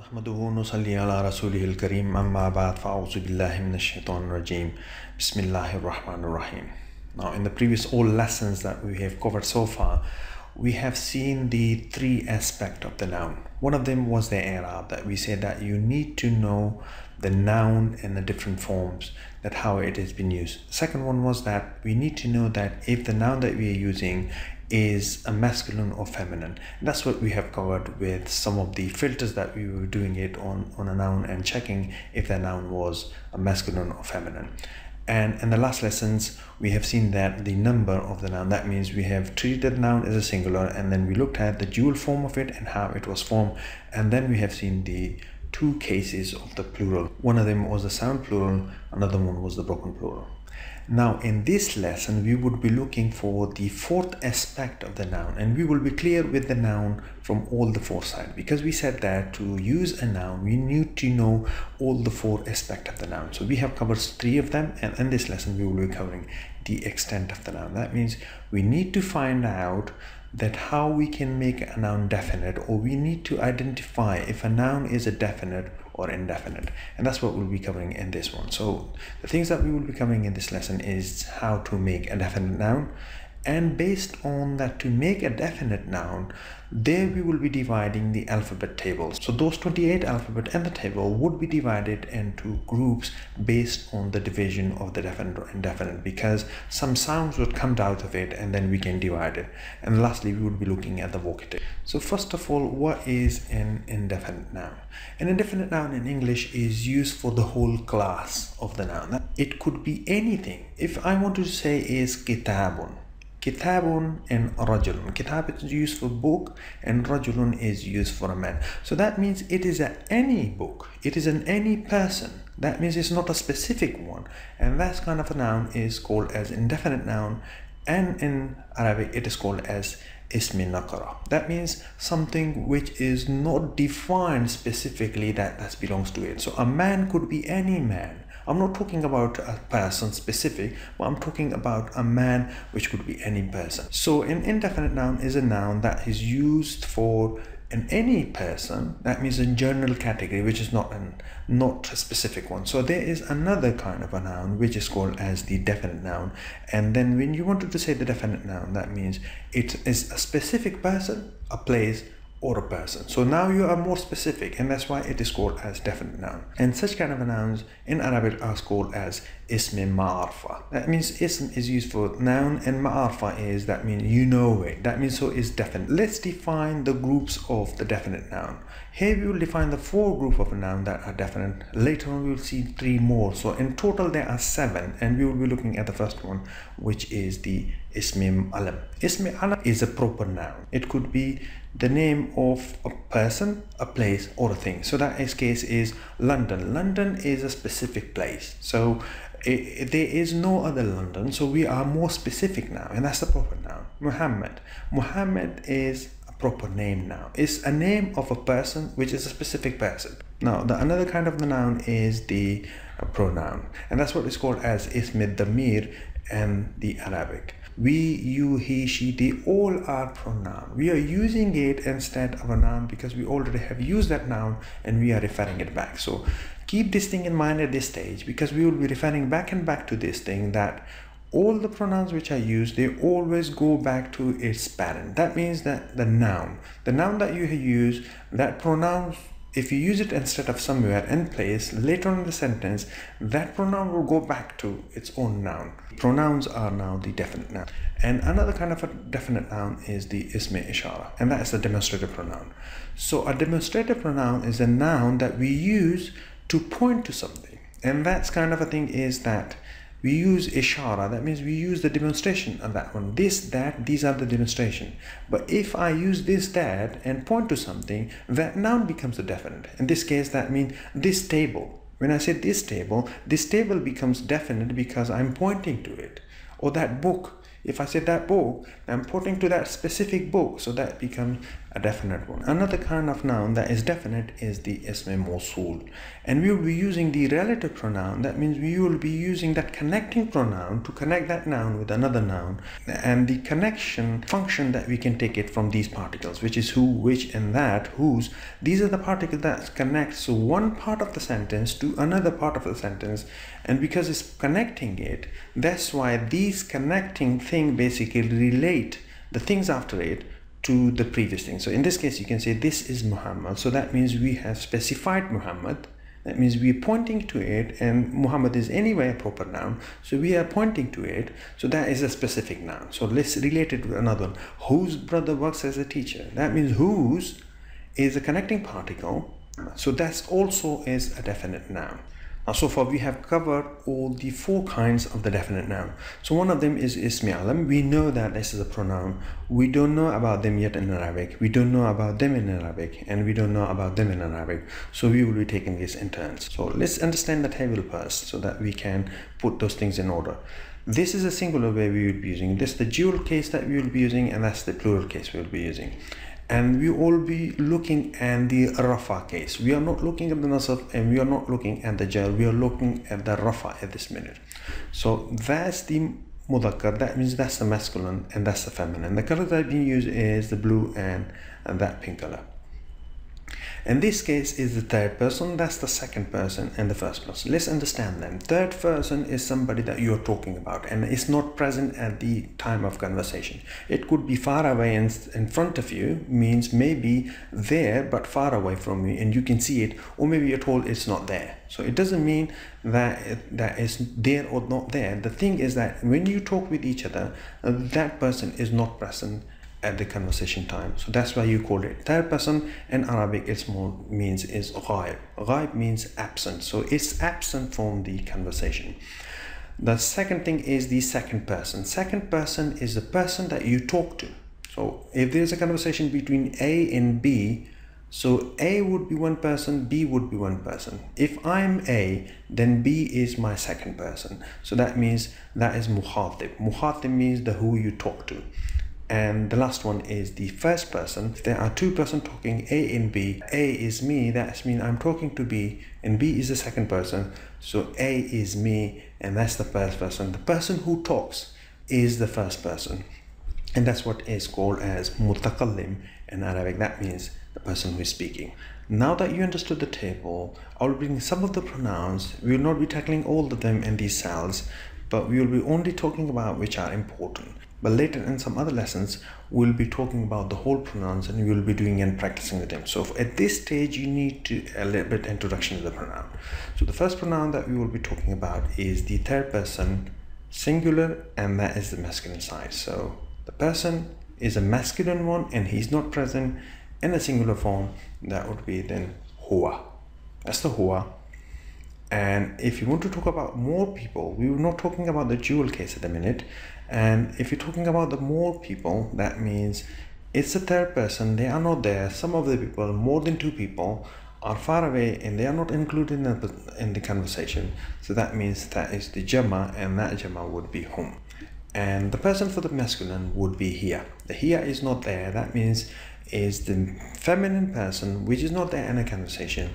नहमदुहु नुसल्ली अला रसूलिहिल करीम अम्मा बाद फ़अऊज़ु बिल्लाहि मिनश शैतानिर रजीम बिस्मिल्लाहिर रहमानिर रहीम. Now, in the previous all lessons that we have covered so far, we have seen the three aspects of the noun. One of them was the i'rab, that we said that you need to know the noun in the different forms, that how it has been used. The second one was that we need to know that if the noun that we are using is a masculine or feminine. That's what we have covered with some of the filters that we were doing it on a noun and checking if the noun was a masculine or feminine. And in the last lessons, we have seen that the number of the noun, that means we have treated the noun as a singular, and then we looked at the dual form of it and how it was formed. And then we have seen the two cases of the plural. One of them was the sound plural, another one was the broken plural. Now, in this lesson, we would be looking for the fourth aspect of the noun, and we will be clear with the noun from all the four sides, because we said that to use a noun, we need to know all the four aspects of the noun. So we have covered three of them, and in this lesson, we will be covering the extent of the noun. That means we need to find out that how we can make a noun definite, or we need to identify if a noun is a definite or indefinite, and that's what we'll be covering in this one. So the things that we will be covering in this lesson is how to make a definite noun, and based on that, to make a definite noun, there we will be dividing the alphabet tables. So those 28 alphabet in the table would be divided into groups based on the division of the definite or indefinite, because some sounds would come out of it and then we can divide it. And lastly, we would be looking at the vocative. So first of all, what is an indefinite noun? An indefinite noun in English is used for the whole class of the noun. It could be anything. If I want to say is kitabun, kitabun and rajulun. Kitab is used for book and rajulun is used for a man. So that means it is any book. It is an any person. That means it's not a specific one. And that kind of a noun is called as indefinite noun. And in Arabic, it is called as ismi nakara. That means something which is not defined specifically that belongs to it. So a man could be any man. I'm not talking about a person specific, but I'm talking about a man which could be any person. So an indefinite noun is a noun that is used for any person. That means a general category, which is not a specific one. So there is another kind of a noun which is called as the definite noun. And then when you wanted to say the definite noun, that means it is a specific person, a place, or a person. So now you are more specific, and that's why it is called as definite noun. And such kind of nouns in Arabic are called as ism ma'arfa. That means ism is used for noun, and ma'arfa is, that means you know it. That means so is definite. Let's define the groups of the definite noun. Here we will define the four groups of a noun that are definite. Later on we will see three more. So in total there are 7, and we will be looking at the first one, which is the ism alam. Ism alam is a proper noun. It could be the name of a person, a place, or a thing. So that case is London. London is a specific place. So there is no other London. So we are more specific now, and that's the proper noun. Muhammad. Muhammad is a proper name now. It's a name of a person which is a specific person. Now the another kind of the noun is the pronoun, and that's what is called as ism damir in the Arabic. We, you, he, she, they all are pronoun. We are using it instead of a noun because we already have used that noun and we are referring it back. So keep this thing in mind at this stage, because we will be referring back and back to this thing, that all the pronouns which are used, they always go back to its parent. That means that the noun that you use, that pronoun, if you use it instead of somewhere in place, later on in the sentence, that pronoun will go back to its own noun. Pronouns are now the definite noun. And another kind of a definite noun is the ism ishara, and that is the demonstrative pronoun. So a demonstrative pronoun is a noun that we use to point to something. And that's kind of a thing is that we use ishara. That means we use the demonstration of that one. This, that, these are the demonstration. But if I use this, that, and point to something, that noun becomes a definite. In this case, that means this table. When I say this table becomes definite because I'm pointing to it. Or that book. If I say that book, I'm pointing to that specific book. So that becomes a definite one. Another kind of noun that is definite is the ism mawsul, and we will be using the relative pronoun. That means we will be using that connecting pronoun to connect that noun with another noun, and the connection function that we can take it from these particles, which is who, which, and that, whose. These are the particles that connect so one part of the sentence to another part of the sentence, and because it's connecting it, that's why these connecting thing basically relate the things after it to the previous thing. So in this case, you can say this is Muhammad. So that means we have specified Muhammad. That means we are pointing to it, and Muhammad is anyway a proper noun. So we are pointing to it. So that is a specific noun. So let's relate it to another one. Whose brother works as a teacher. That means whose is a connecting particle. So that's also is a definite noun. Now, so far we have covered all the 4 kinds of the definite noun. So one of them is ismi alam. We know that this is a pronoun. We don't know about them yet in Arabic. We don't know about them in Arabic, and we don't know about them in Arabic. So we will be taking this in turns. So let's understand the table first so that we can put those things in order. This is a singular way we will be using. This is the dual case that we will be using, and that's the plural case we will be using. And we will be looking at the rafa case. We are not looking at the nasab, and we are not looking at the jar. We are looking at the rafa at this minute. So that's the mudhakkar. That means that's the masculine, and that's the feminine. The color that we use is the blue and that pink color. In this case is the third person, that's the second person and the first person. Let's understand them. Third person is somebody that you're talking about and is not present at the time of conversation. It could be far away and in front of you, means maybe there but far away from you and you can see it, or maybe you're told it's not there. So it doesn't mean that that is there or not there. The thing is that when you talk with each other, that person is not present at the conversation time. So that's why you call it third person. In Arabic, it's more means is ghaib. Ghaib means absent. So it's absent from the conversation. The second thing is the second person. Second person is the person that you talk to. So if there's a conversation between A and B, so A would be one person, B would be one person. If I'm A, then B is my second person. So that means that is mukhatib. Mukhatib means the who you talk to. And the last one is the first person. If there are two persons talking, A and B, A is me, that means I'm talking to B, and B is the second person. So A is me, and that's the first person. The person who talks is the first person. And that's what is called as mutakallim in Arabic. That means the person who is speaking. Now that you understood the table, I will bring some of the pronouns. We will not be tackling all of them in these cells, but we will be only talking about which are important. But later in some other lessons, we'll be talking about the whole pronouns and we will be doing and practicing with them. So at this stage, you need to a little bit introduction to the pronoun. So the first pronoun that we will be talking about is the third person singular, and that is the masculine side. So the person is a masculine one and he's not present in a singular form. That would be then huwa. That's the huwa. And if you want to talk about more people, we were not talking about the dual case at the minute. And if you're talking about the more people, that means it's a third person, they are not there. Some of the people, more than two people, are far away and they are not included in the conversation. So that means that is the jama, and that jama would be hum. And the person for the masculine would be here. The here is not there. That means is the feminine person, which is not there in a conversation,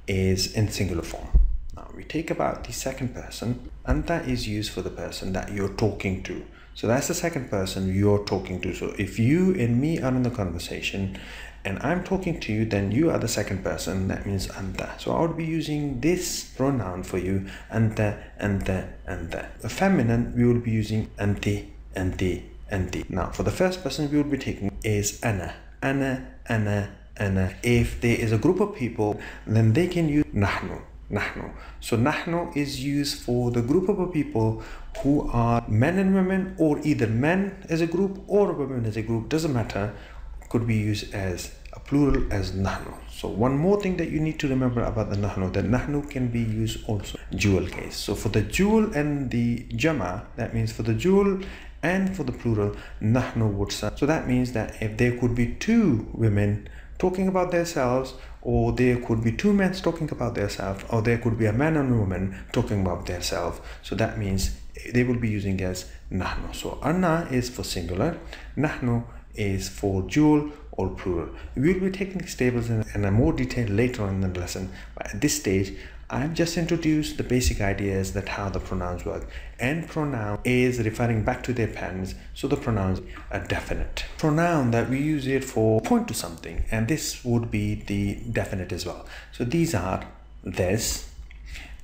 is in singular form. Now we take about the second person, and that is used for the person that you're talking to. So that's the second person you're talking to. So if you and me are in the conversation and I'm talking to you, then you are the second person. That means anta. So I would be using this pronoun for you, anta, anta, anta. The feminine, we will be using anti, anti, anti. Now for the first person we will be taking is ana, ana, ana, ana. If there is a group of people, then they can use nahnu. Nahnu. So nahnu is used for the group of people who are men and women, or either men as a group or women as a group, doesn't matter, could be used as a plural as nahnu. So one more thing that you need to remember about the nahnu, that nahnu can be used also dual case. So for the dual and the jama, that means for the dual and for the plural, nahnu would serve. So that means that if there could be two women talking about themselves, or there could be two men talking about themselves, or there could be a man and a woman talking about themselves. So that means they will be using as nahnu. So anna is for singular, nahnu is for dual, or plural. We will be taking these tables in a more detail later on in the lesson, but at this stage I've just introduced the basic ideas that how the pronouns work. And pronoun is referring back to their parents, so the pronouns are definite. Pronoun that we use it for point to something, and this would be the definite as well. So these are this,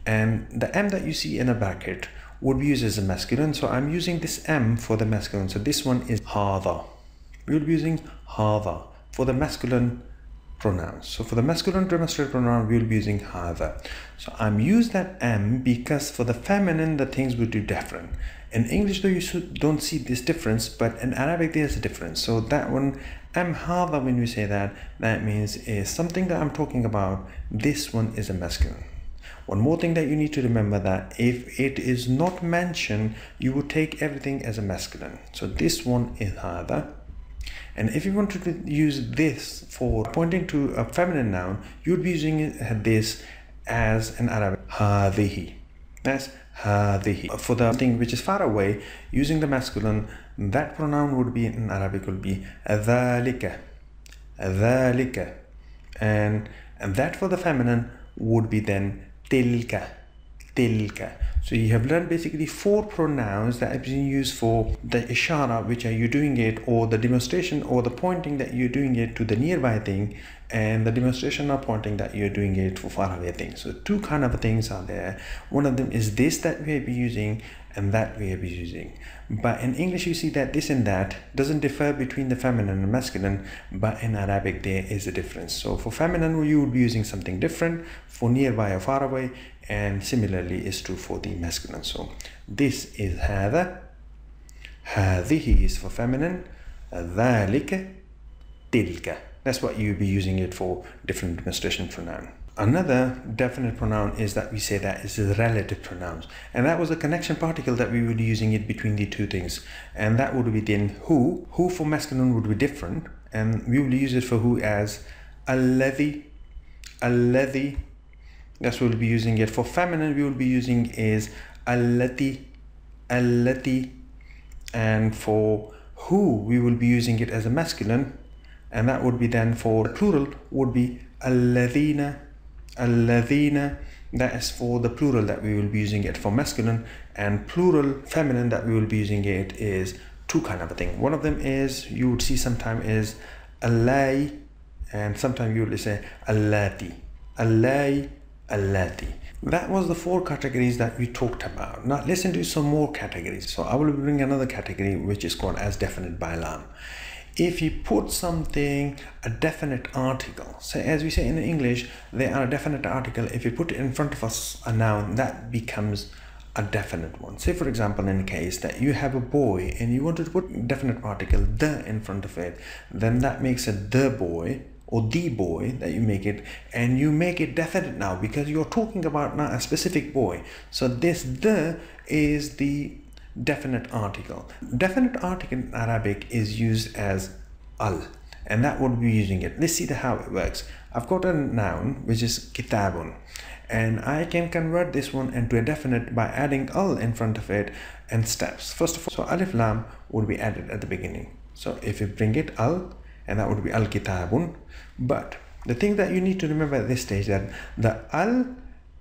and the M that you see in a bracket would be used as a masculine, so I'm using this M for the masculine. So this one is hada. We will be using hada for the masculine pronouns. So for the masculine demonstrative pronoun, we will be using hada. So I'm using that M because for the feminine, the things would do different. In English, though, you don't see this difference, but in Arabic, there's a difference. So that one, M hada, when we say that, that means is something that I'm talking about. This one is a masculine. One more thing that you need to remember, that if it is not mentioned, you would take everything as a masculine. So this one is hada. And if you wanted to use this for pointing to a feminine noun, you would be using this as in Arabic, hadihi. That's hadihi. For the thing which is far away, using the masculine, that pronoun would be in Arabic would be dhalika, dhalika. And that for the feminine would be then tilka, tilka. So you have learned basically 4 pronouns that have been used for the ishara, which are you doing it, or the demonstration or the pointing that you're doing it to the nearby thing, and the demonstration or pointing that you're doing it for far away things. So 2 kind of things are there. One of them is this that we have been using, and that we have been using. But in English, you see that this and that doesn't differ between the feminine and masculine, but in Arabic there is a difference. So for feminine, you would be using something different, for nearby or far away, and similarly is true for the masculine. So this is hada, hadihi is for feminine, dhalika, tilka. That's what you'll be using it for, different demonstration pronoun. Another definite pronoun is that we say that is relative pronouns, and that was a connection particle that we would be using it between the 2 things, and that would be then who. Who for masculine would be different, and we will use it for who as alladhi, alladhi. That's what we'll be using it. For feminine, we will be using is allati, allati. And for who, we will be using it as a masculine, and that would be then for plural would be alladhina, alladhina. That is for the plural that we will be using it for masculine, and plural feminine that we will be using it is 2 kind of a thing. One of them is, you would see sometime is allai, and sometimes you will say allati, allai, allati. That was the 4 categories that we talked about. Now listen to some more categories. So I will bring another category which is called as definite by lam. If you put something, a definite article, so as we say in English, they are a definite article. If you put it in front of us a noun, that becomes a definite one. Say for example, in a case that you have a boy and you wanted to put definite article the in front of it, then that makes it the boy, or the boy that you make it, and you make it definite now because you're talking about now a specific boy. So this the is the definite article. Definite article in Arabic is used as al, and that would be using it. Let's see how it works. I've got a noun which is kitabun, and I can convert this one into a definite by adding al in front of it and steps. First of all, so alif lam would be added at the beginning. So if you bring it al, and that would be al-kitabun. But the thing that you need to remember at this stage, that the al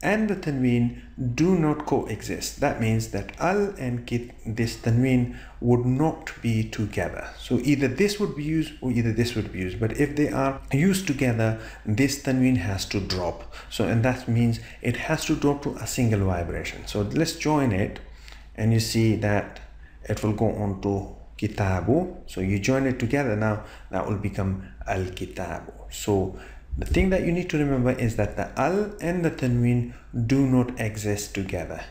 and the tanween do not coexist. That means that al and this tanween would not be together. So either this would be used or either this would be used. But if they are used together, this tanween has to drop. So, and that means it has to drop to a single vibration. So let's join it, and you see that it will go on to kitabu. So you join it together now, that will become al-kitabu. So the thing that you need to remember is that the al and the tanween do not exist together.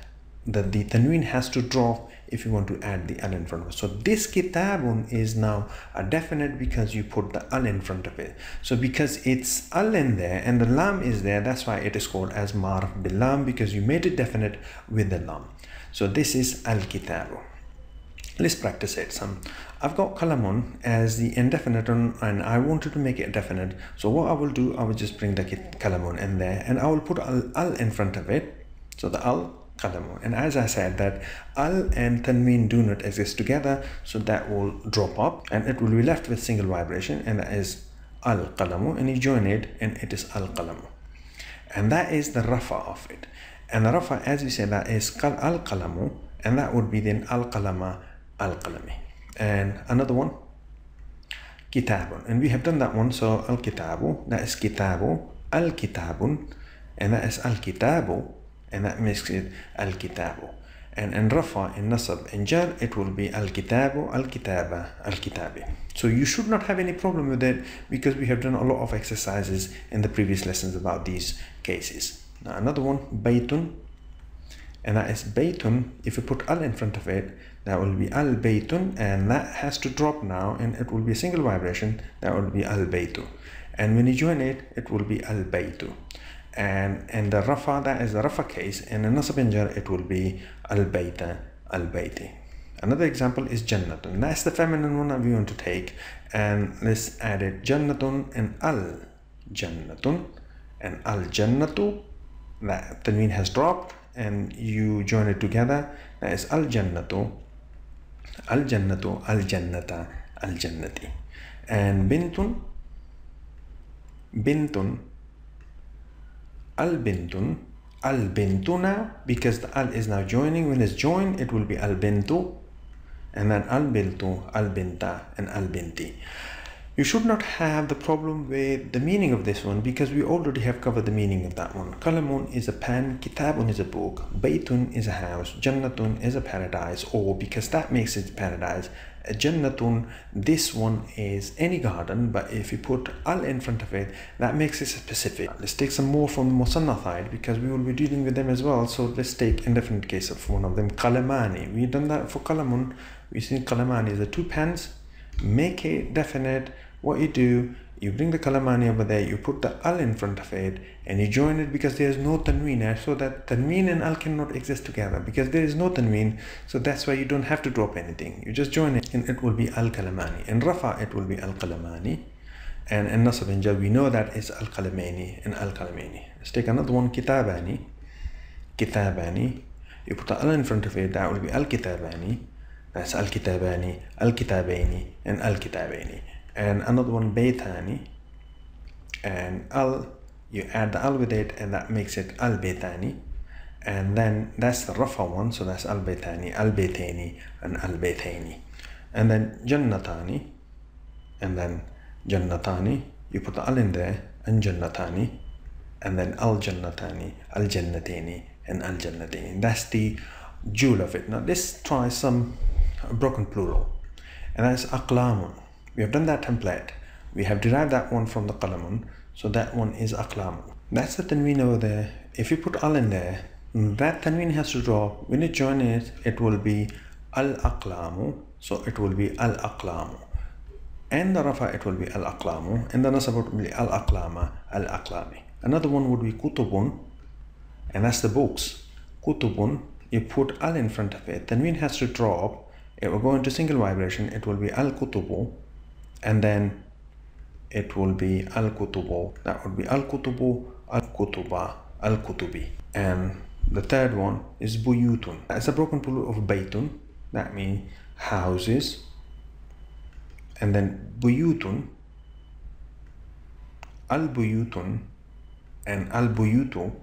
The tanween has to drop if you want to add the al in front of it. So this kitabun is now a definite because you put the al in front of it. So because it's al in there and the lam is there, that's why it is called as marf bil lam, because you made it definite with the lam. So this is al-kitabu. Let's practice it some. I've got kalamun as the indefinite and I wanted to make it definite. So what I will do, I will just bring the kalamun in there and I will put al in front of it. So the al kalamun. And as I said that al and tanween do not exist together, so that will drop up and it will be left with single vibration, and that is al-qalamu, and you join it and it is al-qalamu. And that is the rafa of it. And the rafa, as we said, that is al-qalamu, and that would be then al-qalama, al-qalami. And another one, kitabun, and we have done that one. So al-kitabu, that is kitabu, al-kitabun, and that is al-kitabu, and that makes it al-kitabu. And in rafa, in nasab, in jar, it will be al-kitabu, al-kitaba, al-kitabi. So you should not have any problem with it, because we have done a lot of exercises in the previous lessons about these cases. Now another one, baytun, and that is baytun. If you put al in front of it, that will be al baytun, and that has to drop now, and it will be a single vibration. That will be al baytu. And when you join it, it will be al baytu. And in the rafa, that is the rafa case, and in nasab and jar, it will be al bayta, al bayti. Another example is jannatun. That's the feminine one that we want to take, and let's add it, jannatun and al jannatun, and al jannatu. That tanween has dropped, and you join it together. That is al jannatu, al jannatu, al jannata, al jannati. And bintun, bintun, al bintun, al bintu now, because the al is now joining. When it's joined, it will be al bintu, and then al bintu, al binta, and al binti. You should not have the problem with the meaning of this one, because we already have covered the meaning of that one. Qalamun is a pen, kitabun is a book, baytun is a house, jannatun is a paradise, or because that makes it paradise, jannatun, this one is any garden, but if you put al in front of it, that makes it specific. Let's take some more from the musanna side, because we will be dealing with them as well. So let's take indefinite case of one of them, qalamani. We've done that for qalamun. We see qalamani is the two pens. Make it definite. What you do, you bring the qalamani over there, you put the al in front of it, and you join it, because there is no tanween, so that tanween and al cannot exist together, because there is no tanween. So that's why you don't have to drop anything, you just join it, and it will be al qalamani. In rafa, it will be al qalamani, and in nasab and jar, we know that it's al qalamani and al qalamani. Let's take another one, kitabani, kitabani. You put the al in front of it, that will be al kitabani. That's al kitabani, al kitabaini, and al kitabaini. And another one, baytani, and al, you add the al with it, and that makes it al baytani. And then that's the rafa one, so that's al baytani, al baytani, and al baytani. And then jannatani, and then jannatani, you put the al in there, and jannatani, and then al jannatani, al jannatini, and al jannatini. That's the jewel of it. Now let's try some broken plural, and that's aqlamun. We have done that template. We have derived that one from the qalamun, so that one is aqlamun. That's the tanween over there. If you put al in there, that tanween has to drop. When you join it, it will be al aqlamu, so it will be al aqlamu. And the rafa, it will be al aqlamu, and the nasab will be al aqlama, al aqlami. Another one would be kutubun, and that's the books. Kutubun, you put al in front of it, tanween has to drop. It will go into single vibration. It will be al kutubu, and then it will be al kutubu. That would be al kutubu, al kutuba, al kutubi. And the third one is buyutun. It's a broken plural of baytun. That means houses. And then buyutun, al buyutun, and al buyutu,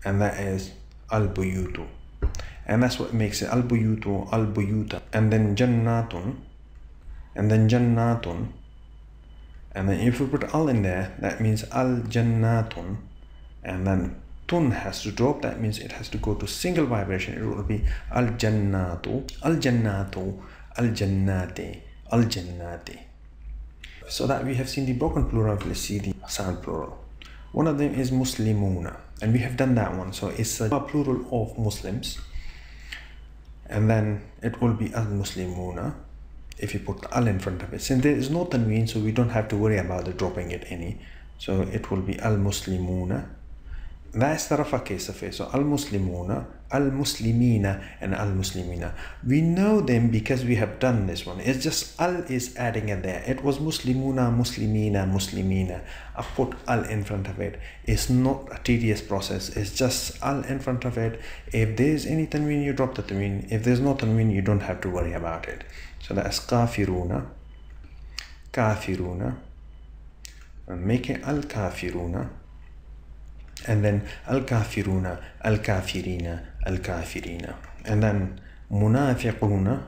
and that is al buyutu. And that's what makes it al buyutu, al buyuta. And then jannatun, and then jannatun, and then if you put al in there, that means al jannatun, and then tun has to drop. That means it has to go to single vibration. It will be al jannatu, al jannatu, al jannati, al jannati. So that we have seen the broken plural. Let's see the sound plural. One of them is muslimuna, and we have done that one. So it's a plural of Muslims, and then it will be al muslimuna if you put al in front of it. Since there is no tanween, so we don't have to worry about the dropping it any. So it will be al muslimuna. That's the rafa case of it. So al muslimuna, al muslimina, and al muslimina. We know them because we have done this one. It's just al is adding it there. It was muslimuna, muslimina, muslimina. I put al in front of it. It's not a tedious process. It's just al in front of it. If there's any tanween, you drop the tanween. If there's no tanween, you don't have to worry about it. So that's kafiruna, kafiruna, make it al-kafiruna, and then al-kafiruna, al-kafirina, al-kafirina, and then munafiquna,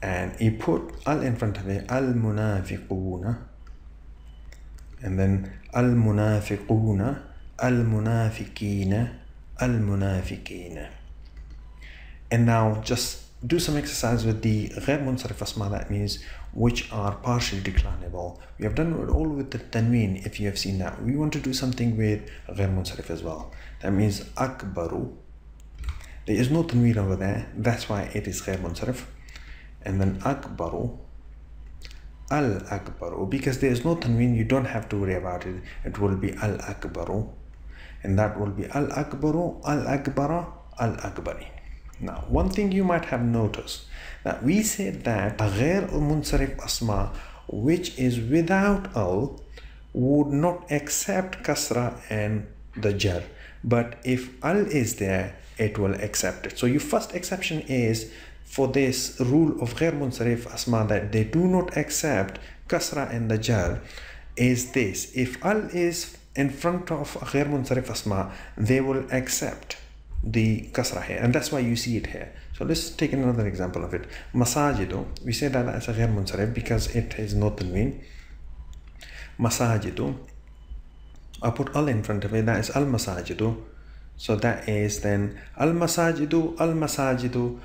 and you put al in front of it, al-munafiquna, and then al-munafiquna, al-munafiqina, al-munafiqina. And now just do some exercise with the غير منصرف asma, that means which are partially declinable. We have done it all with the tanween, if you have seen that. We want to do something with غير منصرف as well. That means akbaru. There is no tanween over there, that's why it is غير منصرف. And then akbaru, al-akbaru, because there is no tanween, you don't have to worry about it. It will be al-akbaru, and that will be al-akbaru, al-akbara, al-akbari. Now, one thing you might have noticed, that we said that a غير منصرف asma, which is without al, would not accept kasra and the jar, but if al is there, it will accept it. So your first exception is for this rule of غير منصرف asma, that they do not accept kasra and the jar, is this: if al is in front of غير منصرف asma, they will accept the kasra here, and that's why you see it here. So let's take another example of it. Masajidu, we say that as a غير منصرف because it is not tanween. Masajidu, I put al in front of it, that is al masajidu. So that is then al masajidu, al masajidu,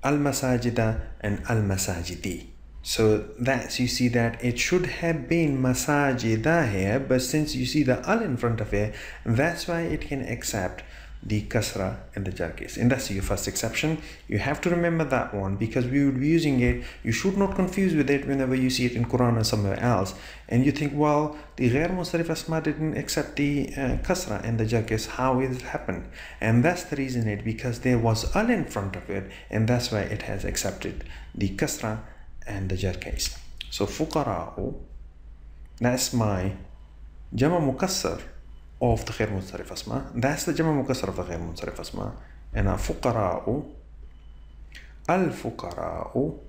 al masajida, and al masajidi. So that's, you see that it should have been masajida here, but since you see the al in front of it, that's why it can accept the kasra and the jar case. And that's your first exception. You have to remember that one because we will be using it. You should not confuse with it whenever you see it in Quran or somewhere else, and you think, well, the غير منصرف asma didn't accept the kasra and the jar case. How is it happen? And that's the reason, it because there was al in front of it, and that's why it has accepted the kasra and the jar case. So fuqara'u, that's my jama mukassar of the غير منصرف asma. That's the jama mukassar of the غير منصرف asma. And fuqara'u, al-fuqara'u,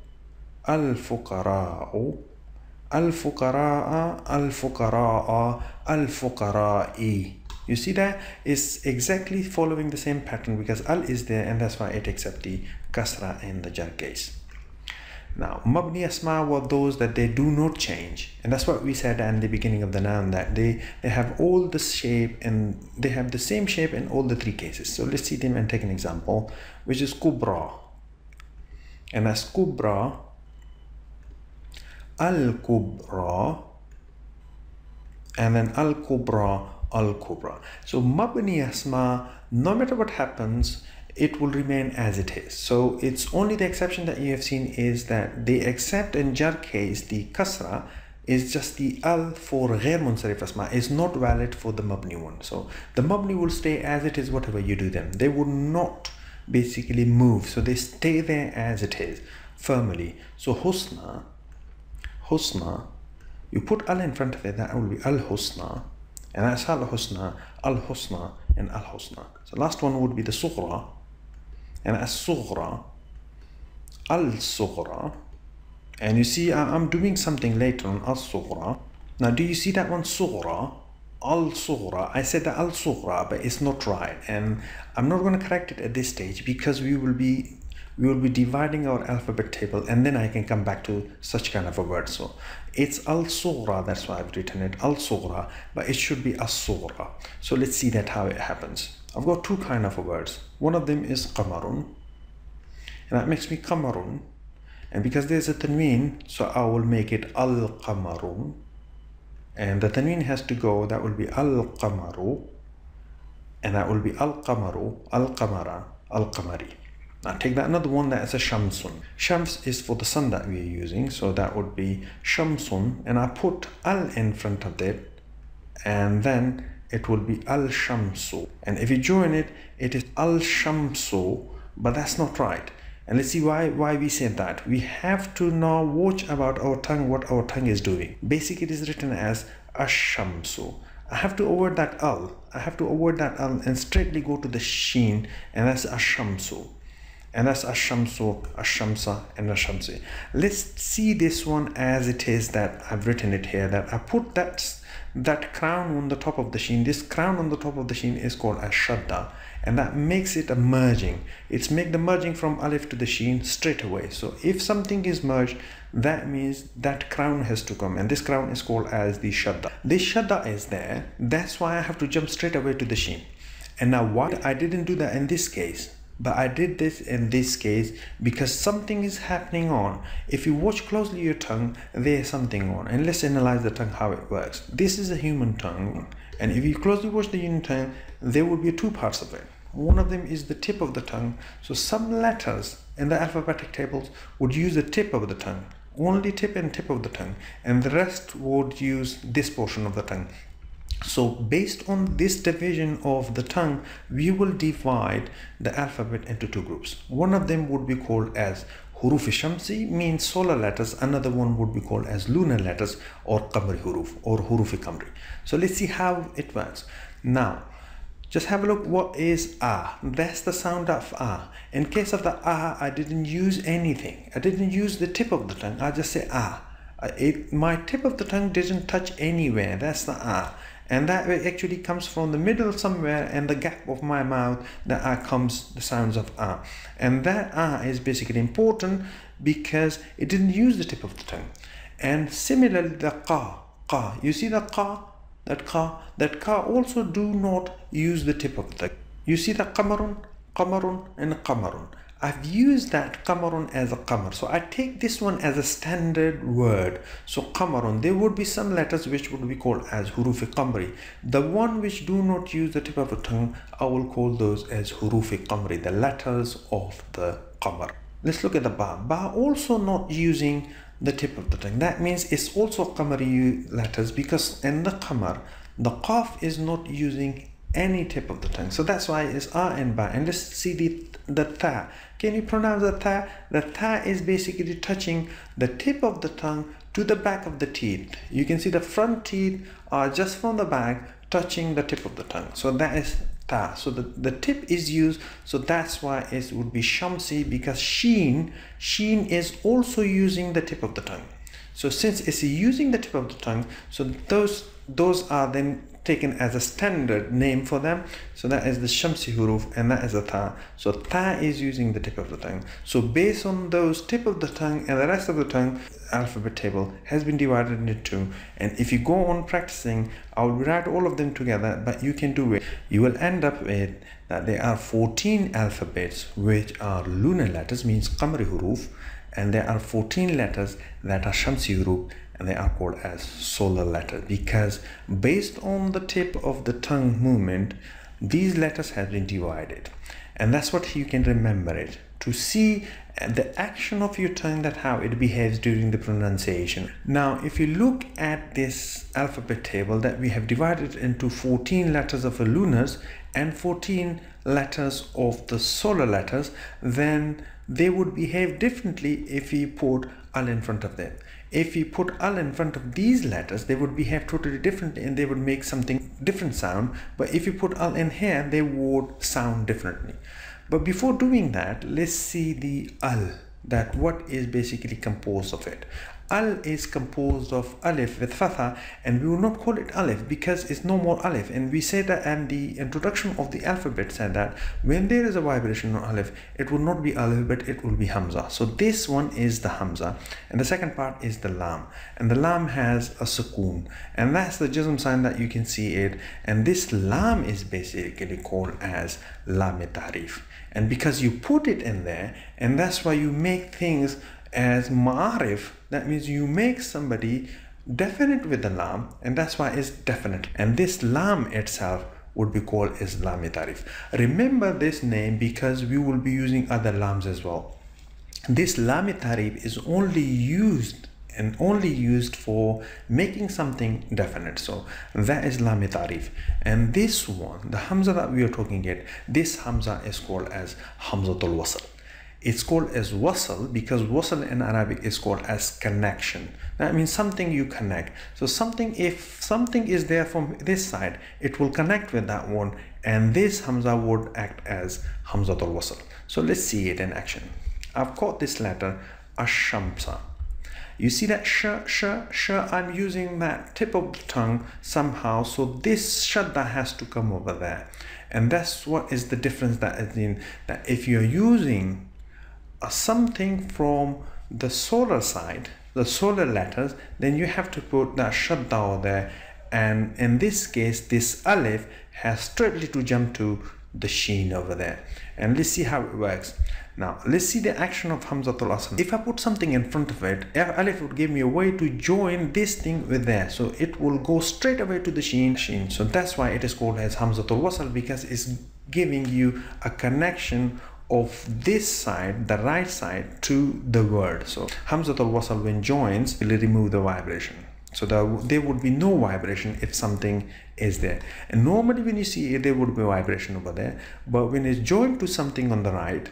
al-fuqara'u, al-fuqara'a, al-fuqara'a, al-fuqara'i. You see that is exactly following the same pattern because al is there, and that's why it accepts the kasra and the jar case. Now, mabni asma were those that they do not change, and that's what we said at the beginning of the noun, that they have all the shape, and they have the same shape in all the three cases. So let's see them and take an example, which is kubra. And as kubra, al-kubra, and then al-kubra, al-kubra. So mabni asma, no matter what happens, it will remain as it is. So it's only the exception that you have seen is that they accept in jar case the kasra is just the al for غير منصرف asma is not valid for the mabni one. So the mabni will stay as it is whatever you do them. They will not basically move. So they stay there as it is firmly. So husna, husna, you put al in front of it, that will be al husna, and that's al husna, and al husna. So last one would be the sughra, and as-sughra, al-sughra, and you see I'm doing something later on al-sughra. Now do you see that one, sughra, al-sughra? I said the al-sughra, but it's not right, and I'm not going to correct it at this stage because we will be dividing our alphabet table, and then I can come back to such kind of a word. So it's al-sughra, that's why I've written it al-sughra, but it should be as-sughra. So let's see that how it happens. I've got two kind of words. One of them is qamarun, and that makes me qamarun, and because there's a tanween, so I will make it al-qamarun, and the tanween has to go, that will be al-qamaru, and that will be al-qamaru, al-qamara, al-qamari. Now take that another one, that's a shamsun. Shams is for the sun that we are using, so that would be shamsun, and I put al in front of it, and then it will be al-shamsu. And if you join it, it is al-shamsu, but that's not right. And let's see why we said that. We have to now watch about our tongue, what our tongue is doing. Basically, it is written as ash-shamsu. I have to avoid that al. I have to avoid that al and straightly go to the sheen, and that's ash-shamsu. and that's ash-shamsu, ash-shamsa, and ash-shamsi. Let's see this one as it is, that I've written it here, that I put that crown on the top of the sheen. This crown on the top of the sheen is called ash-shadda, and that makes it a merging. It's make the merging from alif to the sheen straight away. So if something is merged, that means that crown has to come, and this crown is called as the shadda. This shadda is there, that's why I have to jump straight away to the sheen. And now why I didn't do that in this case, but I did this in this case because something is happening on. If you watch closely your tongue, there's something on. And let's analyze the tongue, how it works. This is a human tongue, and if you closely watch the human tongue, there will be two parts of it. One of them is the tip of the tongue. So some letters in the alphabetic tables would use the tip of the tongue, only tip and tip of the tongue, and the rest would use this portion of the tongue. So based on this division of the tongue, we will divide the alphabet into two groups. One of them would be called as huruf shamsi, means solar letters. Another one would be called as lunar letters, or qamri huruf, or huruf qamri. So let's see how it works. Now just have a look. What is ah? That's the sound of ah. In case of the ah, I didn't use anything. I didn't use the tip of the tongue. I just say ah. My tip of the tongue didn't touch anywhere. That's the ah. And that actually comes from the middle somewhere, and the gap of my mouth, that ah comes the sounds of ah. And that ah is basically important because it didn't use the tip of the tongue. And similarly, the qa, you see the qa, that ka also do not use the tip of the tongue. You see the qamarun, and qamarun. I've used that qamarun as a qamar. So I take this one as a standard word. So qamarun, there would be some letters which would be called as huruf qamri. The one which do not use the tip of the tongue, I will call those as huruf qamri, the letters of the qamar. Let's look at the ba. Ba also not using the tip of the tongue. That means it's also qamari letters, because in the qamar, the qaf is not using any tip of the tongue. So that's why it's ah and ba. And let's see the ta. Can you pronounce the ta? The ta is basically touching the tip of the tongue to the back of the teeth. You can see the front teeth are just from the back touching the tip of the tongue. So that is ta. So the tip is used. So that's why it would be shamsi, because sheen is also using the tip of the tongue. So since it's using the tip of the tongue, so those are then taken as a standard name for them. So that is the shamsi huruf, and that is the ta. So ta is using the tip of the tongue. So based on those tip of the tongue and the rest of the tongue, alphabet table has been divided into two. And if you go on practicing, I will write all of them together, but you can do it. You will end up with that there are 14 alphabets which are lunar letters, means qamri huruf, and there are 14 letters that are shamsi huruf, and they are called as solar letters, because based on the tip of the tongue movement, these letters have been divided. And that's what you can remember it, to see the action of your tongue, that how it behaves during the pronunciation. Now if you look at this alphabet table, that we have divided into 14 letters of the lunars and 14 letters of the solar letters, then they would behave differently if we put al in front of them. If we put al in front of these letters, they would behave totally differently, and they would make something different sound. But if you put al in here, they would sound differently. But before doing that, let's see the al, that what is basically composed of it. Al is composed of alif with fatha, and we will not call it alif because it's no more alif. And we say that, and the introduction of the alphabet said that when there is a vibration on alif, it will not be alif, but it will be hamza. So this one is the hamza, and the second part is the lam, and the lam has a sukoon, and that's the jazm sign that you can see it. And this lam is basically called as lam ta'rif, and because you put it in there, and that's why you make things as ma'arif. That means you make somebody definite with the lam, and that's why it's definite. And this lam itself would be called as lam tarif. Remember this name because we will be using other lams as well. This lam tarif is only used for making something definite. So that is lam tarif. And this one, the hamza that we are talking at, this hamza is called as Hamzat al-Wasl. It's called as wasl because wasl in Arabic is called as connection. That means something you connect. So something, if something is there from this side, it will connect with that one, and this Hamza would act as Hamzat al-Wasl. So let's see it in action. I've got this letter ash-shamsa. You see that sh, I'm using that tip of the tongue somehow, so this shadda has to come over there. And that's what is the difference that is in that if you're using something from the solar side, the solar letters, then you have to put that shadda over there, and in this case this alif has straightly to jump to the sheen over there. And let's see how it works. Now let's see the action of Hamzat al-Wasl. If I put something in front of it, alif would give me a way to join this thing with there, so it will go straight away to the sheen. So that's why it is called as Hamzat al-Wasl, because it's giving you a connection of this side, the right side, to the word. So Hamzat al-Wasl when joins will remove the vibration. So there would be no vibration if something is there. And normally when you see it, there would be vibration over there. But when it's joined to something on the right,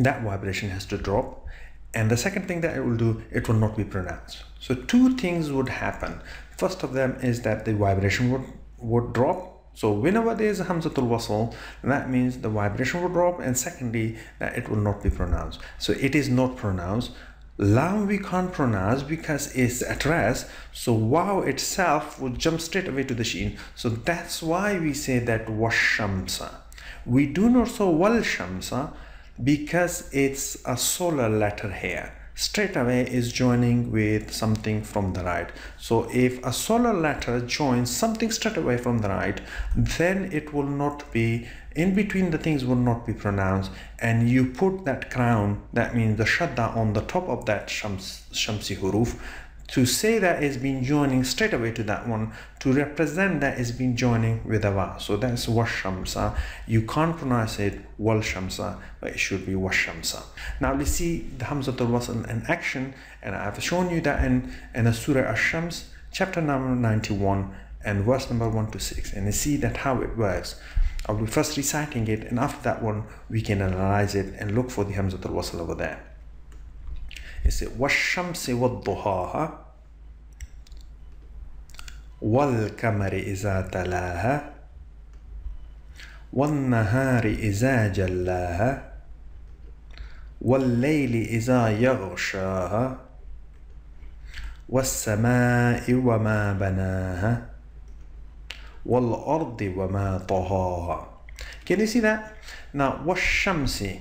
that vibration has to drop. And the second thing that it will do, it will not be pronounced. So two things would happen. First of them is that the vibration would drop. So whenever there is a Hamzat al-Wasl, that means the vibration will drop, and secondly that it will not be pronounced. So it is not pronounced. Lam we can't pronounce because it's at rest, so wow itself would jump straight away to the sheen. So that's why we say that washamsa. We do not say wal shamsa because it's a solar letter here. Straight away is joining with something from the right. So if a solar letter joins something straight away from the right, then it will not be, in between the things will not be pronounced, and you put that crown, that means the shadda, on the top of that shamsi huruf to say that it's been joining straight away to that one, to represent that it's been joining with a wa. So that's washamsa. You can't pronounce it wal shamsa, but it should be washamsa. Now let's see the Hamzat al-Wasl in action, and I've shown you that in a Surah Ash-Shams, chapter number 91 and verse number 1 to 6, and you see that how it works. I'll be first reciting it, and after that one we can analyze it and look for the Hamzat al-Wasl over there. It's washamsi wad-duhaha wal-kamari iza talaha wal-nahari iza jallaha wal-layli iza yaghshaha was-samai wa ma banaha wal-ardi wa ma tahaha. Can you see that? Now washamsi,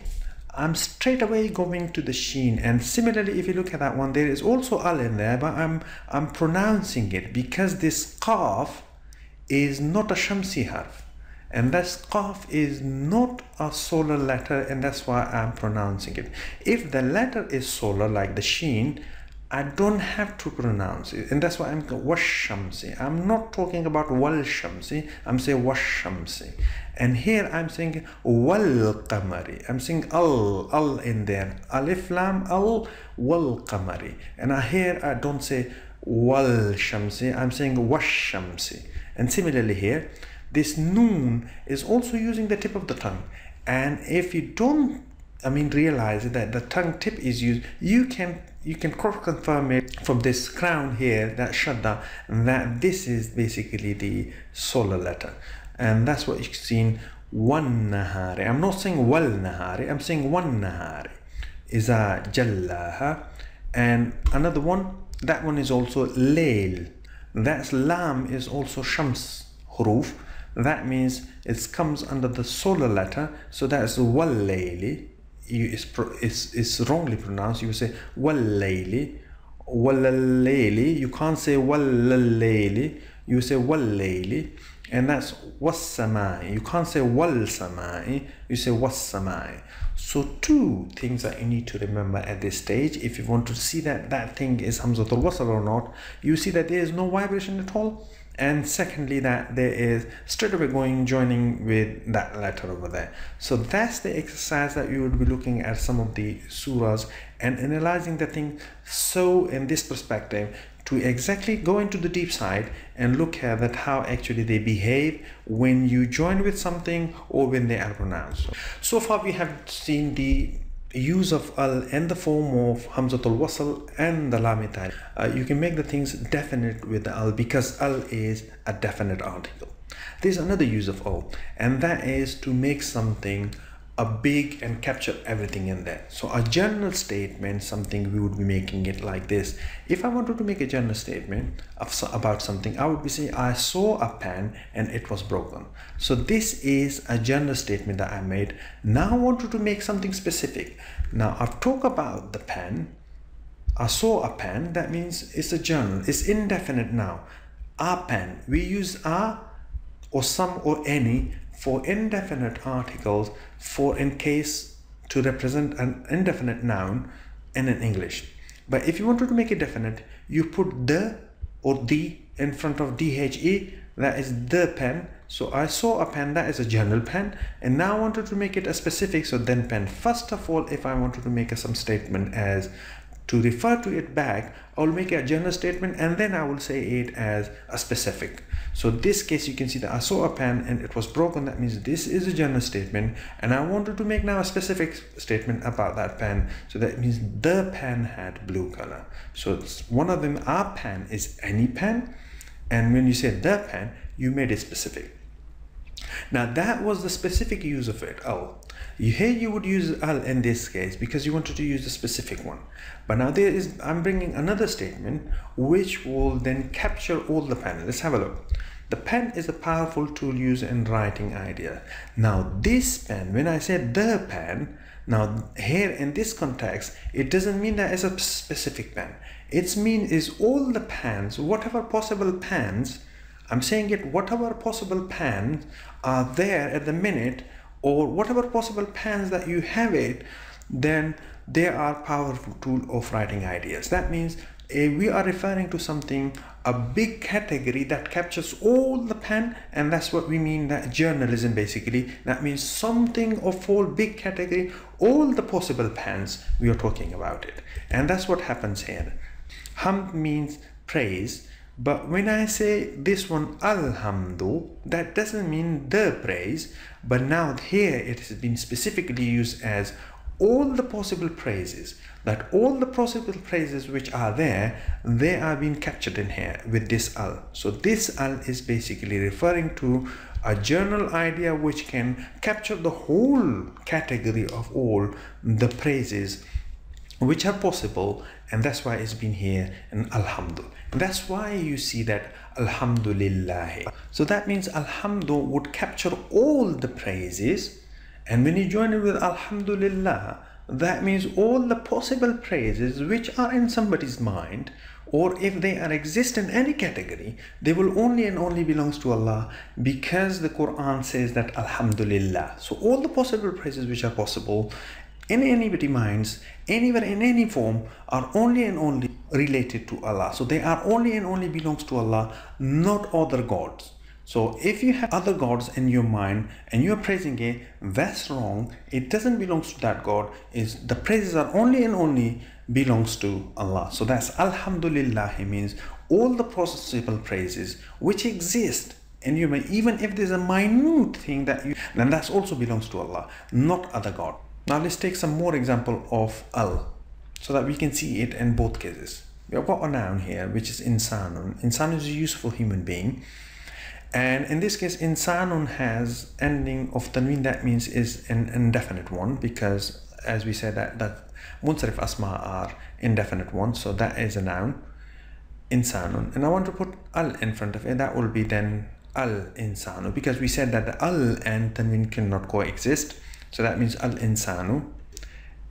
I'm straight away going to the sheen, and similarly if you look at that one, there is also al in there, but I'm pronouncing it because this qaf is not a shamsi harf, and this qaf is not a solar letter, and that's why I'm pronouncing it. If the letter is solar like the sheen, I don't have to pronounce it, and that's why I'm washamsi. I'm not talking about wal shamsi, I'm saying washamsi. And here I'm saying wal qamari. I'm saying al in there. Alif lam al wal qamari. And here I don't say wal shamsi, I'm saying washamsi. And similarly here, this noon is also using the tip of the tongue. And if you don't realize that the tongue tip is used, you can confirm it from this crown here, that shadda, that this is basically the solar letter. And that's what you've seen, one nahari. I'm not saying wal nahari, I'm saying one nahari. Iza jallaha. And another one, that one is also layl. That's lam is also shams huruf. That means it comes under the solar letter, so that's wal layli. It's wrongly pronounced. You say wal layli, wal layli. You can't say wal layli, you say wal layli. And that's was samai. You can't say wal samai, you say was samai. So two things that you need to remember at this stage if you want to see that thing is Hamzat al-Wasl or not. You see that there is no vibration at all, and secondly that there is straight away joining with that letter over there. So that's the exercise that you would be looking at some of the surahs and analyzing the thing, so in this perspective, to exactly go into the deep side and look at that how actually they behave when you join with something or when they are pronounced. So far we have seen the use of al in the form of Hamzat al-Wasl and the lam ta'rif. You can make the things definite with the al because al is a definite article. There's another use of al, and that is to make something a big and capture everything in there. So a general statement, something we would be making it like this. If I wanted to make a general statement about something, I would be saying I saw a pen and it was broken. So this is a general statement that I made. Now I wanted to make something specific. Now I've talked about the pen. I saw a pen. That means it's a general, it's indefinite now. A pen, we use a or some or any for indefinite articles, for in case to represent an indefinite noun in English. But if you wanted to make it definite, you put the or the in front of the, that is the pen. So I saw a pen, that is a general pen, and now I wanted to make it a specific, so then pen. First of all, if I wanted to make some statement as to refer to it back, I will make a general statement and then I will say it as a specific. So this case, you can see that I saw a pen and it was broken. That means this is a general statement, and I wanted to make now a specific statement about that pen. So that means the pen had blue color. So it's one of them, a pen is any pen, and when you say the pen, you made it specific. Now that was the specific use of it, al. Here you would use al in this case because you wanted to use the specific one. But now I'm bringing another statement which will then capture all the pen. Let's have a look. The pen is a powerful tool used in writing ideas. Now this pen, when I said the pen, now here in this context, it doesn't mean that it's a specific pen. Its mean is all the pens, whatever possible pens, I'm saying it, whatever possible pens are there at the minute, or whatever possible pens that you have it, then they are powerful tool of writing ideas. That means we are referring to something, a big category that captures all the pen, and that's what we mean that journalism basically. That means something of all big category, all the possible pens, we are talking about it. And that's what happens here. Hamd means praise. But when I say this one, alhamdu, that doesn't mean the praise, but now here it has been specifically used as all the possible praises, that all the possible praises which are there, they are being captured in here with this al. So this al is basically referring to a general idea which can capture the whole category of all the praises which are possible, and that's why it's been here in alhamdu. And that's why you see that alhamdulillah. So that means alhamdu would capture all the praises, and when you join it with alhamdulillah, that means all the possible praises which are in somebody's mind, or if they are exist in any category, they will only and only belongs to Allah, because the Quran says that alhamdulillah. So all the possible praises which are possible in anybody's minds, anywhere in any form, are only and only related to Allah. So they are only and only belongs to Allah, not other gods. So if you have other gods in your mind and you're praising it, that's wrong. It doesn't belong to that God. Is the praises are only and only belongs to Allah. So that's alhamdulillah, means all the possible praises which exist in your mind, even if there's a minute thing that you, then that's also belongs to Allah, not other God. Now let's take some more example of al, so that we can see it in both cases. We have got a noun here which is insanun. Insanun is a useful human being, and in this case insanun has ending of tanween. That means is an indefinite one, because as we said that munsarif asma are indefinite ones, so that is a noun, insanun. And I want to put al in front of it, that will be then al insanu, because we said that the al and tanween cannot coexist. So that means al-insanu,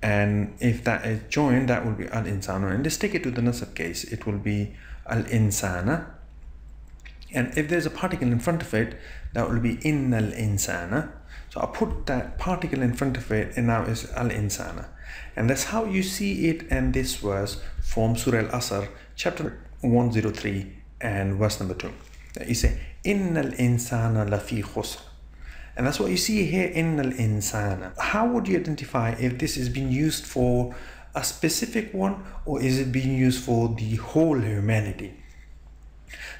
and if that is joined, that will be al-insanu. And let's take it to the nasab case, it will be al-insana. And if there's a particle in front of it, that will be innal insana. So I'll put that particle in front of it, and now it's al-insana. And that's how you see it in this verse from Surah al-Asr, chapter 103 and verse number 2. You say, innal insana lafi khusr. And that's what you see here in al-insana. How would you identify if this is being used for a specific one, or is it being used for the whole humanity?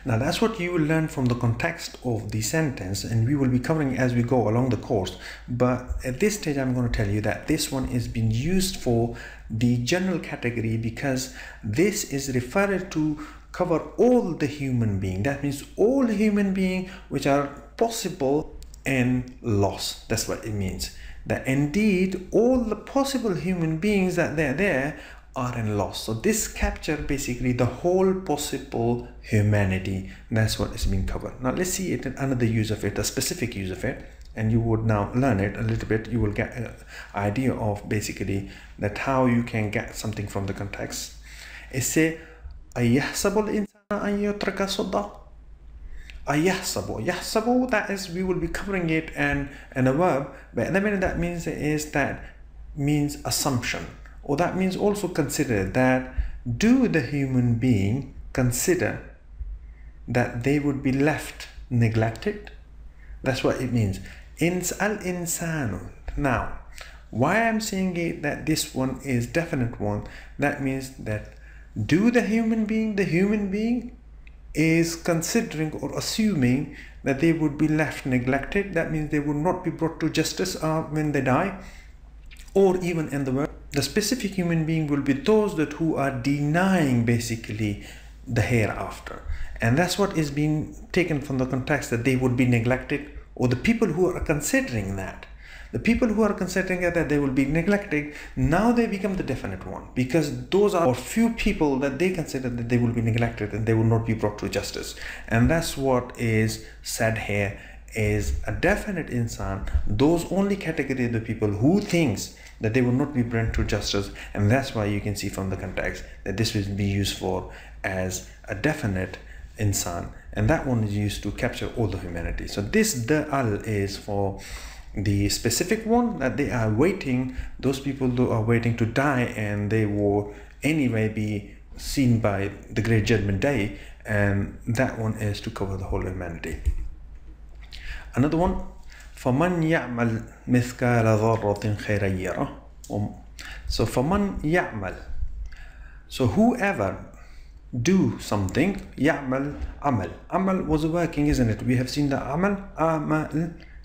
Now that's what you will learn from the context of the sentence, and we will be covering as we go along the course. But at this stage I'm going to tell you that this one is being used for the general category, because this is referred to cover all the human being. That means all human being which are possible and lost. That's what it means, that indeed all the possible human beings that they're there are in loss. So this capture basically the whole possible humanity. That's what is being covered. Now let's see it in another use of it, a specific use of it, and you would now learn it a little bit. You will get an idea of basically that how you can get something from the context. It say أَيَحْسَبُ الْإِنسَانَ أَن يُتْرَكَ صُدًّا. Yahsabu, that is, we will be covering it and a verb, but at the minute that means means assumption, or that means also consider, that do the human being consider that they would be left neglected? That's what it means. Al-insanu. Now, why I'm saying it that this one is definite one, that means that do the human being is considering or assuming that they would be left neglected. That means they would not be brought to justice when they die, or even in the world. The specific human being will be those that who are denying basically the hereafter, and that's what is being taken from the context, that they would be neglected, or the people who are considering that. The people who are considering that they will be neglected, now they become the definite one, because those are few people that they consider that they will be neglected and they will not be brought to justice. And that's what is said here, is a definite insan, those only category of the people who thinks that they will not be brought to justice. And that's why you can see from the context that this will be used for as a definite insan, and that one is used to capture all the humanity. So this the al is for the specific one, that they are waiting, those people who are waiting to die, and they will anyway be seen by the great judgment day, and that one is to cover the whole humanity. Another one, فَمَنْ يَعْمَلْ مِثْقَالَ ذَرَّةٍ خَيْرًا يَرَهُ. So فَمَنْ يَعْمَلْ, so whoever do something, يَعْمَلْ amal was working, isn't it? We have seen the amal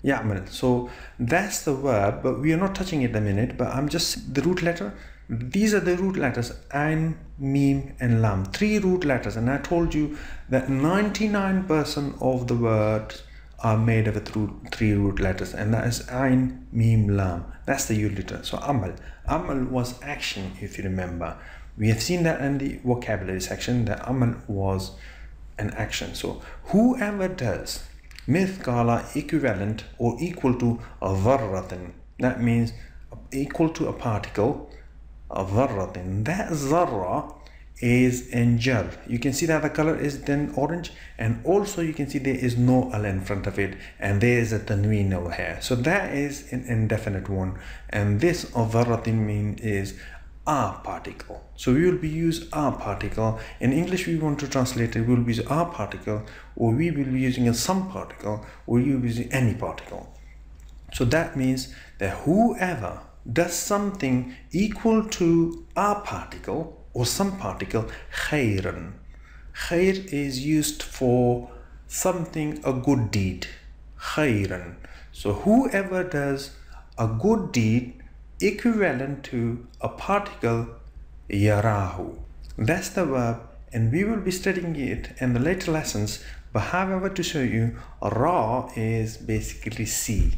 يعمل. So that's the verb, but we are not touching it a minute, but I'm just the root letter. These are the root letters, ain, mim and lam, 3 root letters, and I told you that 99% of the words are made of 3 root letters, and that is ain, mim, lam. That's the root letter. So amal was action, if you remember. We have seen that in the vocabulary section, that amal was an action. So whoever does mithqala, equivalent or equal to a dharratin, that means equal to a particle, a dharratin. That zarra is in jar. You can see that the color is then orange, and also you can see there is no al in front of it, and there is a tanween over here. So that is an indefinite one, and this dharratin mean is a particle. So we will be use a particle. In English we want to translate it, we will use a particle, or we will be using a some particle, or you will be using any particle. So that means that whoever does something equal to a particle or some particle, khairan. Khair is used for something, a good deed, khairan. So whoever does a good deed equivalent to a particle, yarahu. That's the verb, and we will be studying it in the later lessons. But however, to show you, ra is basically see.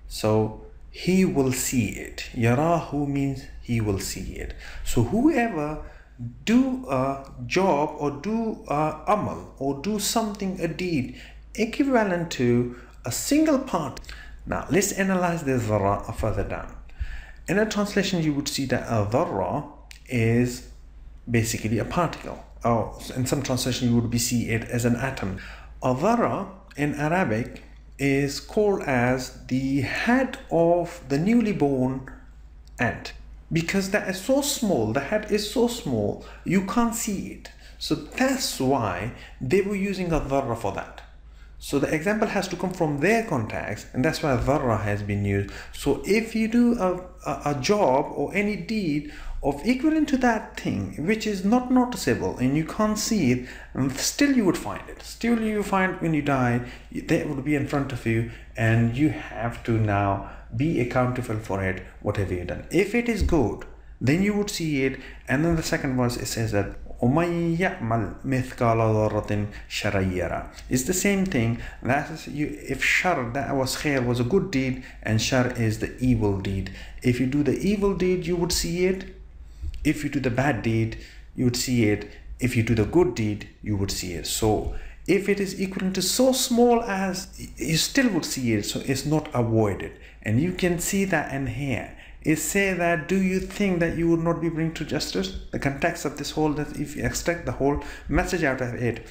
So he will see it. Yarahu means he will see it. So whoever do a job or do a amal or do something, a deed equivalent to a single part. Now let's analyze the dharra further down. In a translation you would see that a dharra is basically a particle, or in some translation you would see it as an atom. A dharra in Arabic is called as the head of the newly born ant, because that is so small, the head is so small you can't see it. So that's why they were using a dharra for that. So the example has to come from their context, and that's why dharra has been used. So if you do a job or any deed of equivalent to that thing which is not noticeable and you can't see it, still you would find it. Still you find when you die, they would be in front of you, and you have to now be accountable for it, whatever you've done. If it is good, then you would see it. And then the second verse, it says that وَمَن يَعْمَلْ مِثْقَالَ ذَرَّةٍ شَرًّا. It's the same thing. That is, if shar, that was khair, was a good deed, and shar is the evil deed. If you do the evil deed, you would see it. If you do the bad deed, you would see it. If you do the good deed, you would see it. So if it is equivalent to so small as, you still would see it. So it's not avoided. And you can see that in here. It says that, do you think that you would not be bring to justice? The context of this whole, that if you extract the whole message out of it,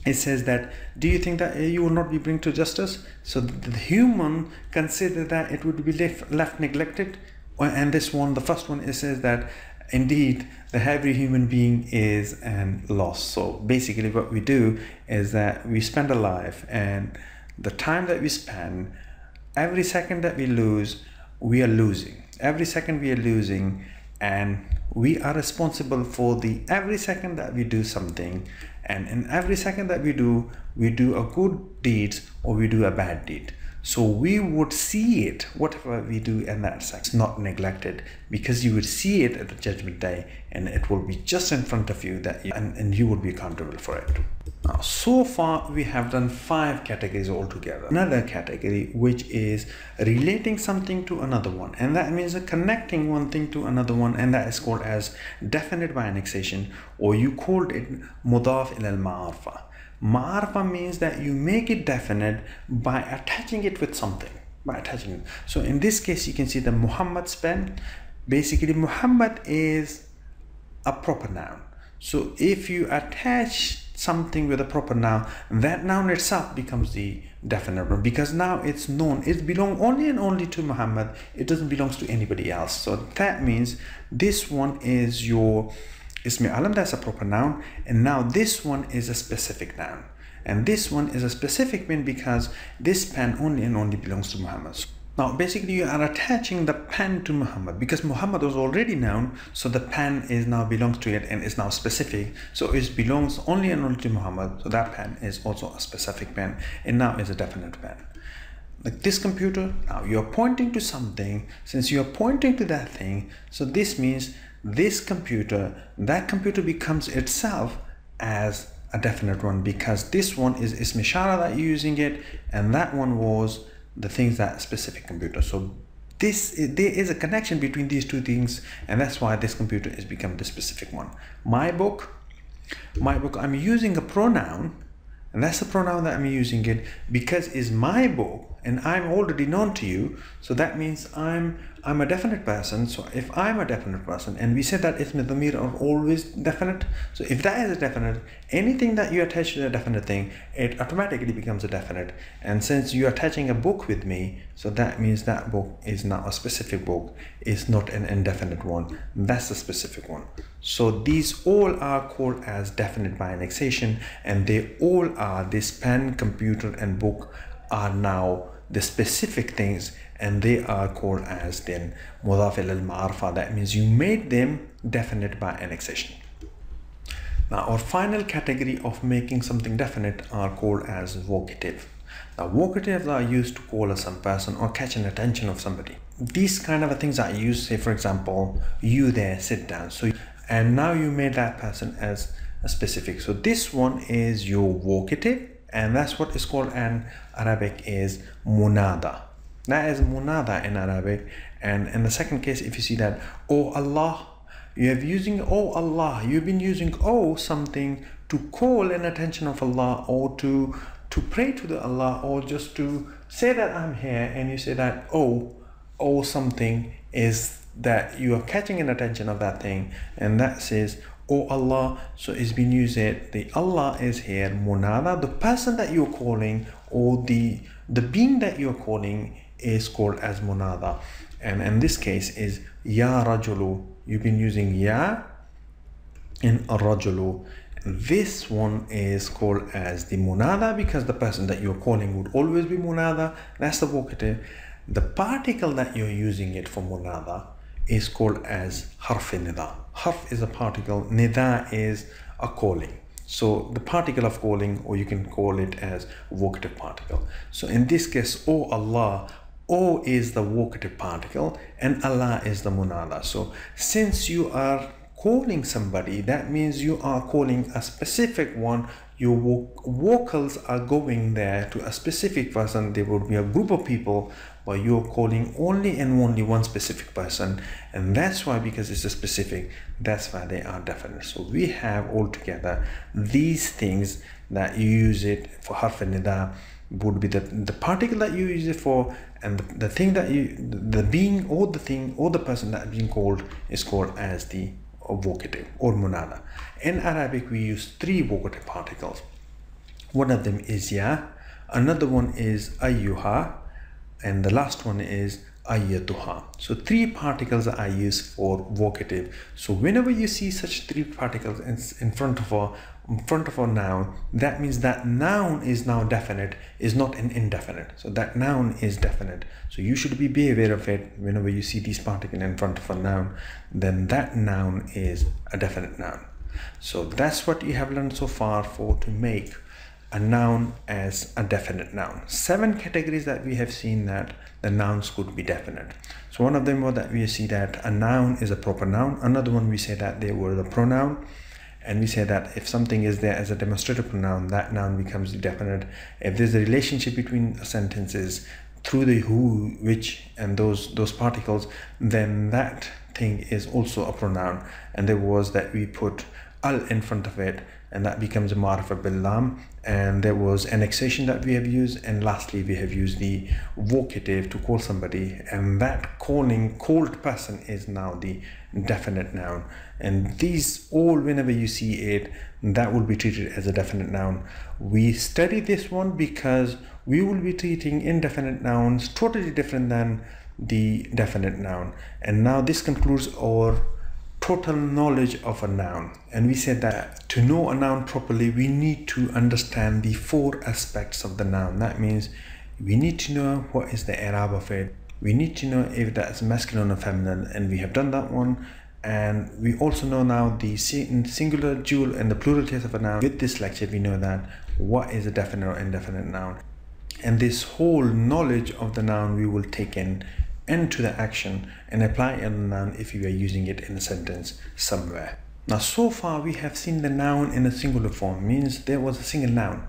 it says that, do you think that you will not be bring to justice? So the human consider that it would be left neglected. And this one, the first one, it says that indeed the every human being is an loss. So basically what we do is that we spend a life, and the time that we spend, every second that we lose, we are losing. Every second we are losing, and we are responsible for the every second that we do something. And in every second that we do a good deed or we do a bad deed. So we would see it, whatever we do in that second. It's not neglected, because you would see it at the judgment day, and it will be just in front of you, that and you will be accountable for it. Now, so far we have done 5 categories altogether. Another category which is relating something to another one, and that means connecting one thing to another one, and that is called as definite by annexation, or you called it mudaf ila al-ma'arfa. Ma'arfa means that you make it definite by attaching it with something, by attaching it. So in this case, you can see the Muhammad's pen. Basically, Muhammad is a proper noun. So if you attach something with a proper noun, that noun itself becomes the definite one, because now it's known, it belongs only and only to Muhammad. It doesn't belong to anybody else. So that means this one is your Ismi Alam, that's a proper noun, and now this one is a specific noun, and this one is a specific pen because this pen only and only belongs to Muhammad. Now basically you are attaching the pen to Muhammad, because Muhammad was already noun, so the pen is now belongs to it and is now specific, so it belongs only and only to Muhammad. So that pen is also a specific pen, and now is a definite pen. Like this computer, now you're pointing to something. Since you're pointing to that thing, so this means this computer, that computer becomes itself as a definite one, because this one is Ism Ishara that you're using it, and that one was the things that specific computer. So there is a connection between these two things, and that's why this computer is become the specific one. My book, I'm using a pronoun, and that's the pronoun that I'm using it because it's my book, and I'm already known to you. So that means I'm a definite person. So if I'm a definite person, and we said that Ism Dhamir are always definite, so if that is a definite, anything that you attach to a definite thing, it automatically becomes a definite. And since you're attaching a book with me, so that means that book is now a specific book, it's not an indefinite one. That's a specific one. So these all are called as definite by annexation, and they all are, this pen, computer, and book are now the specific things, and they are called as then mudaf ila al-ma'arfa. That means you made them definite by annexation. Now our final category of making something definite are called as vocative. Now vocatives are used to call a some person or catch an attention of somebody. These kind of things are used, say for example, you there, sit down. So, and now you made that person as a specific. So this one is your vocative, and that's what is called in Arabic is munada. That is munada in Arabic. And in the second case, if you see that, oh Allah, you have using oh Allah, you've been using oh something to call an attention of Allah, or to pray to the Allah, or just to say that I'm here, and you say that oh something is that you are catching an attention of that thing, and that says oh Allah. So it's been used it, the Allah is here, munada, the person that you're calling, or the being that you're calling is called as munada. And in this case is ya rajulu, you've been using ya in rajulu, This one is called as the munada because the person that you're calling would always be munada. That's the vocative. The particle that you're using it for munada is called as harf nida. Harf is a particle, nida is a calling. So the particle of calling, or you can call it as vocative particle. So in this case, O Allah, O is the vocative particle and Allah is the munada. So since you are calling somebody, that means you are calling a specific one. Your vocals are going there to a specific person. There would be a group of people, but you're calling only and only one specific person, and that's why, because it's a specific, that's why they are definite. So we have altogether these things that you use it for. Harf nida would be the particle that you use it for, and the thing that the being or the thing or the person that is being called is called as the vocative or munada. In Arabic we use 3 vocative particles. One of them is ya, another one is ayyuha, and the last one is ayyatuha. So 3 particles are used for vocative. So whenever you see such 3 particles in front of a noun, that means that noun is now definite, is not an indefinite. So that noun is definite. So you should be aware of it. Whenever you see these particles in front of a noun, then that noun is a definite noun. So that's what you have learned so far for to make a noun as a definite noun. 7 categories that we have seen that the nouns could be definite. So one of them was that we see that a noun is a proper noun. Another one we say that they were the pronoun. And we say that if something is there as a demonstrative pronoun, that noun becomes definite. If there's a relationship between sentences through the who, which, and those particles, then that thing is also a pronoun. And there was that we put al in front of it, and that becomes a ma'rifa bil lam. And there was annexation that we have used, and lastly we have used the vocative to call somebody, and that called person is now the definite noun. And these all, whenever you see it, that will be treated as a definite noun. We study this one because we will be treating indefinite nouns totally different than the definite noun. And now this concludes our total knowledge of a noun. And we said that to know a noun properly, we need to understand the 4 aspects of the noun. That means we need to know what is the i'rab of it. We need to know if that's masculine or feminine, and we have done that one. And we also know now the singular, dual, and the plural case of a noun. With this lecture, we know that what is a definite or indefinite noun. And this whole knowledge of the noun we will take into the action and apply a noun if you are using it in a sentence somewhere. Now, so far we have seen the noun in a singular form, means there was a single noun.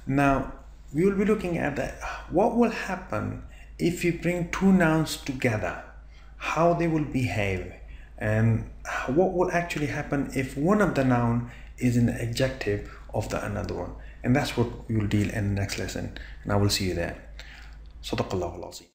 Now, we will be looking at that. What will happen if you bring 2 nouns together, how they will behave, and what will actually happen if one of the noun is an adjective of the another one. And that's what we will deal in the next lesson, and I will see you there. Sadaqallahu al-Azim.